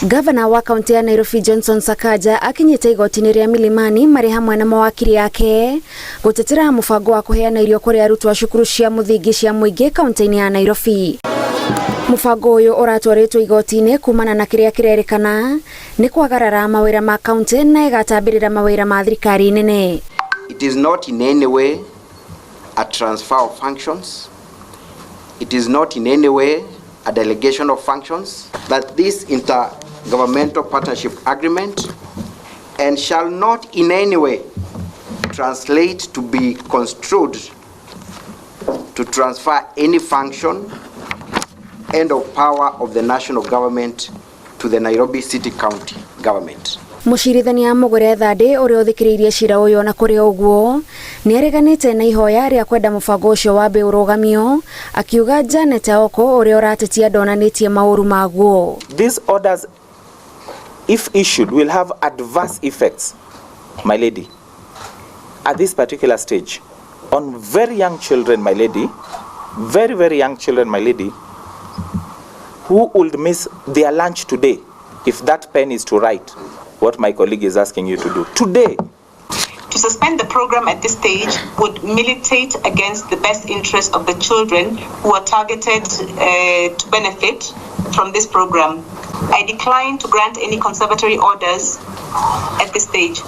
Gavana wa kaunti ya Nairobi Johnson Sakaja akinyite igoti-inĩ rĩa Milimani marĩ hamwe na mawakiri yake gutetera mũbango wa kũheana irio kũrĩ arutwo a cukuru cia mũthingi cia mũingĩ kaunti-inĩ ya Nairobi. Mũbango ũyũ ũratwarĩtwo igoti-inĩ kumana na kĩrĩa kĩrerĩkana nĩ kwagarara mawĩra ma kaunti na ĩgatambĩrĩra mawĩra ma thirikari nene. It is not in any way a transfer of functions. It is not in any way a delegation of functions, that this intergovernmental partnership agreement and shall not in any way translate to be construed to transfer any function and of power of the national government to the Nairobi City County government. Mũcirithania Mũgũre Thande ũrĩa ũthikĩrĩirie cira ũyũ na kũrĩ ũguo nĩ areganĩte na ihoya rĩa kwenda mũbango ũcio wambe ũrũgamio akiuga Janet Aoko ũrĩa ũratetia ndonanĩtie maũru maguo. These orders, if issued, will have adverse effects, my lady, at this particular stage on very young children, my lady, very young children, my lady, who would miss their lunch today if that pen is to write what my colleague is asking you to do today. To suspend the program at this stage would militate against the best interest of the children who are targeted to benefit from this program. I decline to grant any conservatory orders at this stage.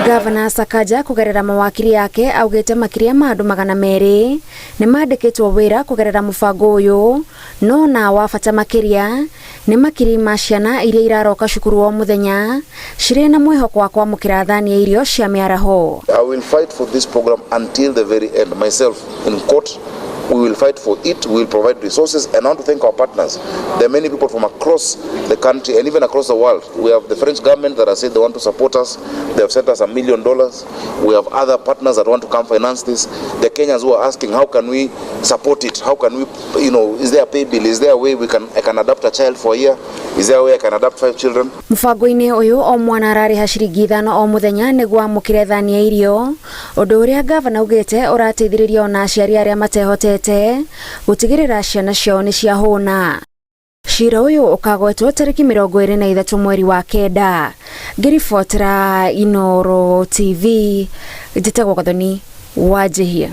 Gavana Sakaja kugerera mawakiri yake augite makiria ma andu 200 ni mandikitwo wira kugerera mũbango ũyũ no na wabata makiria ni makiri ma ciana iria iraroka cukuru o muthenya cirĩ na mwĩhoko wa kwamũkĩra thani ya irio cia mĩaraho. I will fight for this program until the very end. Myself in court, we will fight for it. We will provide resources, and I want to thank our partners. There are many people from across the country and even across the world. We have the French government that has said they want to support us. They have sent us $1 million. We have other partners that want to come finance this. The Kenyans who are asking, how can we support it? How can we, is there a pay bill? Is there a way I can adopt a child for a year? Is there a way I can adopt 5 children? Mũbango-inĩ ũyũ o mwana ararĩha ciringi 5 o mũthenya nĩguo amũkĩre thani ya irio. Ũndũ ũrĩa gavana ugĩte ũrateithĩrĩria ona aciari arĩa matehotete gutigĩrĩra ciana ciao nĩ ciahũna. Cira ũyũ ũkagwetwo tarĩki 23 mweri wa kenda. Ngĩribotera Inooro TV, njĩtagwo Gathoni Wanjihia.